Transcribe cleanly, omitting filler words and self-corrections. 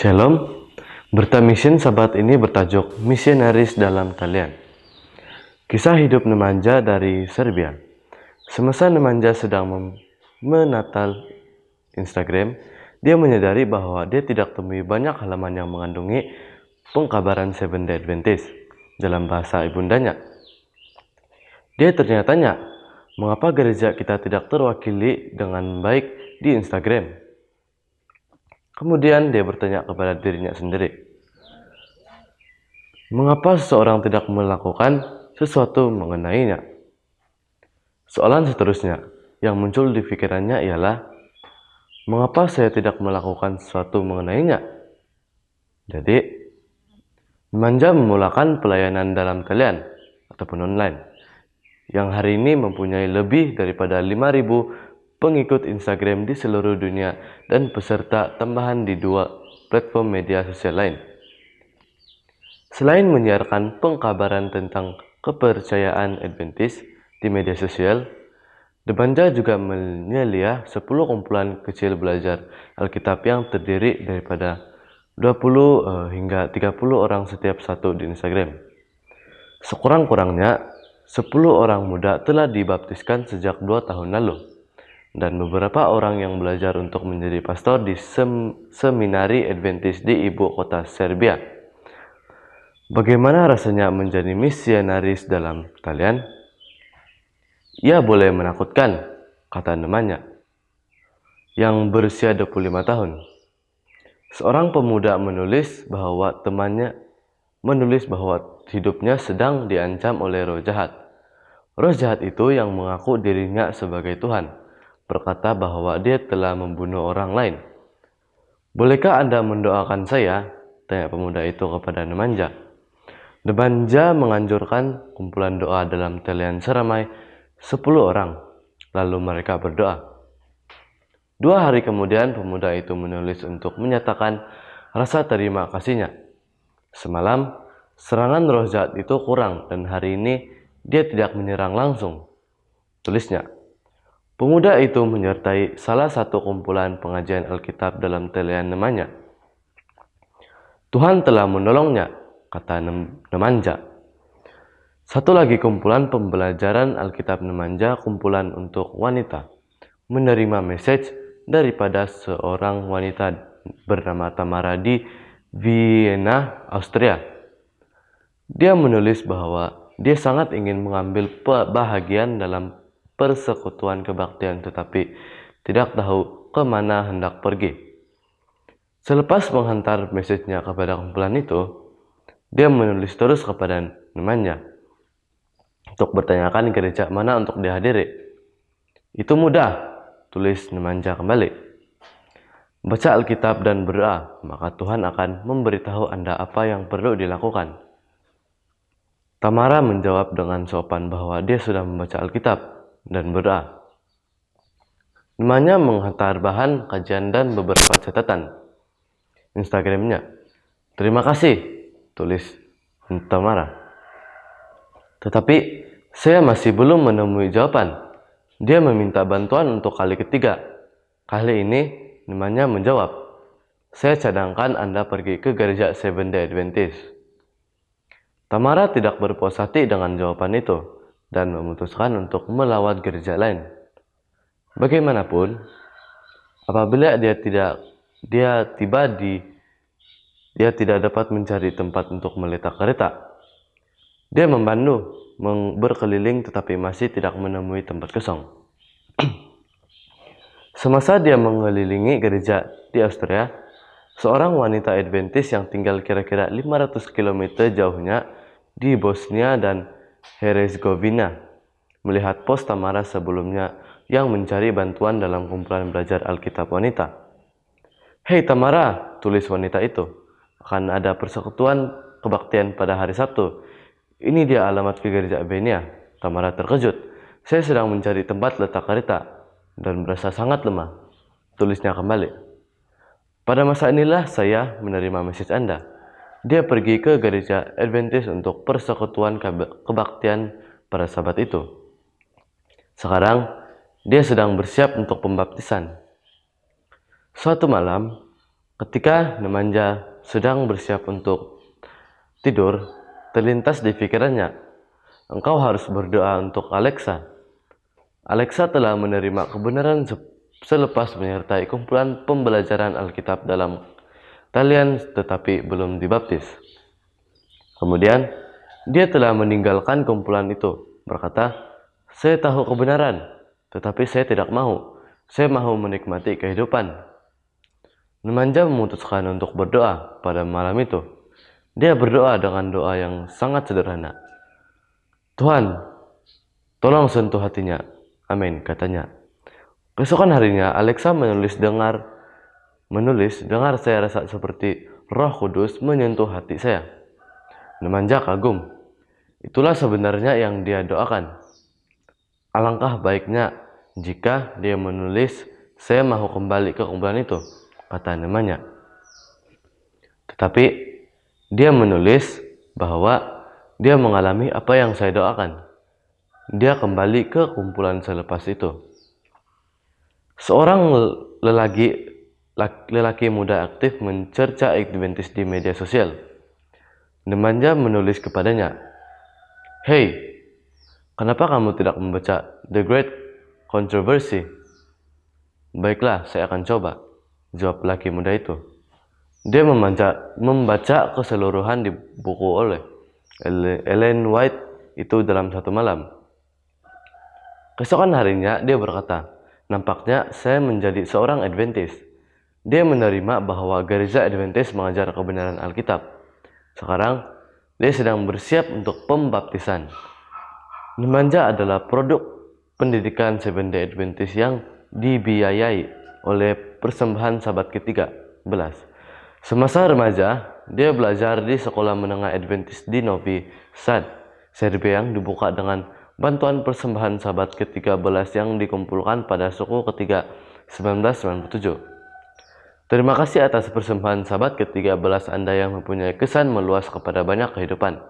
Shalom, berita mission sahabat ini bertajuk Misionaris dalam Talian. Kisah hidup Nemanja dari Serbia. Semasa Nemanja sedang menatal Instagram, dia menyadari bahwa dia tidak temui banyak halaman yang mengandungi pengkabaran Seventh Day Adventist dalam bahasa ibundanya. Dia ternyata mengapa gereja kita tidak terwakili dengan baik di Instagram? Kemudian dia bertanya kepada dirinya sendiri, mengapa seseorang tidak melakukan sesuatu mengenainya? Soalan seterusnya yang muncul di pikirannya ialah, mengapa saya tidak melakukan sesuatu mengenainya? Jadi, Nemanja memulakan pelayanan dalam talian ataupun online, yang hari ini mempunyai lebih daripada 5.000 pengikut Instagram di seluruh dunia dan peserta tambahan di 2 platform media sosial lain. Selain menyiarkan pengkabaran tentang kepercayaan Adventist di media sosial, Nemanja juga menyelia 10 kumpulan kecil belajar Alkitab yang terdiri daripada 20 hingga 30 orang setiap satu di Instagram. Sekurang-kurangnya 10 orang muda telah dibaptiskan sejak 2 tahun lalu, dan beberapa orang yang belajar untuk menjadi pastor di seminari Adventist di ibu kota Serbia. Bagaimana rasanya menjadi misionaris dalam talian? Ya, boleh menakutkan, kata Nemanja, yang berusia 25 tahun. Seorang pemuda menulis bahwa hidupnya sedang diancam oleh roh jahat. Roh jahat itu yang mengaku dirinya sebagai Tuhan, berkata bahwa dia telah membunuh orang lain. Bolehkah Anda mendoakan saya? Tanya pemuda itu kepada Nemanja. Nemanja menganjurkan kumpulan doa dalam talian seramai 10 orang, lalu mereka berdoa. 2 hari kemudian pemuda itu menulis untuk menyatakan rasa terima kasihnya. Semalam, serangan roh jahat itu kurang dan hari ini dia tidak menyerang langsung, tulisnya. Pemuda itu menyertai salah satu kumpulan pengajian Alkitab dalam talian Nemanja. Tuhan telah menolongnya, kata Nemanja. Satu lagi kumpulan pembelajaran Alkitab Nemanja, kumpulan untuk wanita, menerima message daripada seorang wanita bernama Tamara di Vienna, Austria. Dia menulis bahwa dia sangat ingin mengambil bahagian dalam persekutuan kebaktian tetapi tidak tahu kemana hendak pergi. Selepas menghantar message-nya kepada kumpulan itu, dia menulis terus kepada Nemanja untuk bertanyakan gereja mana untuk dihadiri. Itu mudah, tulis Nemanja kembali. Baca Alkitab dan berdoa, maka Tuhan akan memberitahu Anda apa yang perlu dilakukan. Tamara menjawab dengan sopan bahwa dia sudah membaca Alkitab dan berdoa. Nemanja menghantar bahan kajian dan beberapa catatan Instagramnya. Terima kasih, tulis Tamara. Tetapi saya masih belum menemui jawaban. Dia meminta bantuan untuk kali ketiga. Kali ini Nemanja menjawab, saya cadangkan Anda pergi ke gereja Seventh Day Adventist. Tamara tidak berpuas hati dengan jawaban itu dan memutuskan untuk melawat gereja lain. Bagaimanapun, apabila dia tidak dapat mencari tempat untuk meletak kereta. Dia membantu berkeliling tetapi masih tidak menemui tempat kosong. Semasa dia mengelilingi gereja di Austria, seorang wanita Adventist yang tinggal kira-kira 500 km jauhnya di Bosnia dan Herzegovina melihat post Tamara sebelumnya yang mencari bantuan dalam kumpulan belajar Alkitab wanita. Hei Tamara, tulis wanita itu, akan ada persekutuan kebaktian pada hari Sabtu. Ini dia alamat ke gereja Benia. Tamara terkejut. Saya sedang mencari tempat letak kereta dan berasa sangat lemah, tulisnya kembali. Pada masa inilah saya menerima message Anda. Dia pergi ke gereja Adventist untuk persekutuan kebaktian pada Sabat itu. Sekarang, dia sedang bersiap untuk pembaptisan. Suatu malam, Ketika Nemanja sedang bersiap untuk tidur, terlintas di pikirannya, engkau harus berdoa untuk Alexa. Alexa telah menerima kebenaran selepas menyertai kumpulan pembelajaran Alkitab dalam talian tetapi belum dibaptis. Kemudian, dia telah meninggalkan kumpulan itu, berkata, "Saya tahu kebenaran, tetapi saya tidak mau. Saya mau menikmati kehidupan." Nemanja memutuskan untuk berdoa pada malam itu. Dia berdoa dengan doa yang sangat sederhana. "Tuhan, tolong sentuh hatinya." Amin, katanya. Keesokan harinya, Alexa menulis dengar saya rasa seperti Roh Kudus menyentuh hati saya. Nemanja kagum. Itulah sebenarnya yang dia doakan. Alangkah baiknya jika dia menulis, "Saya mau kembali ke kumpulan itu," kata Nemanja. Tetapi dia menulis bahwa dia mengalami apa yang saya doakan. Dia kembali ke kumpulan selepas itu. Seorang lelaki muda aktif mencerca Adventis di media sosial. Nemanja menulis kepadanya, "Hei, kenapa kamu tidak membaca The Great Controversy?" "Baiklah, saya akan coba," jawab lelaki muda itu. Dia membaca keseluruhan di buku oleh Ellen White itu dalam satu malam. Keesokan harinya dia berkata, "Nampaknya saya menjadi seorang Adventis." Dia menerima bahwa gereja Adventis mengajar kebenaran Alkitab. Sekarang, dia sedang bersiap untuk pembaptisan. Nemanja adalah produk pendidikan Seventh-day Adventist yang dibiayai oleh persembahan Sabat ke-13. Semasa remaja, dia belajar di sekolah menengah Adventist di Novi Sad, Serbia yang dibuka dengan bantuan persembahan Sabat ke-13 yang dikumpulkan pada suku ketiga 1997. Terima kasih atas persembahan Sabat ke-13 Anda yang mempunyai kesan meluas kepada banyak kehidupan.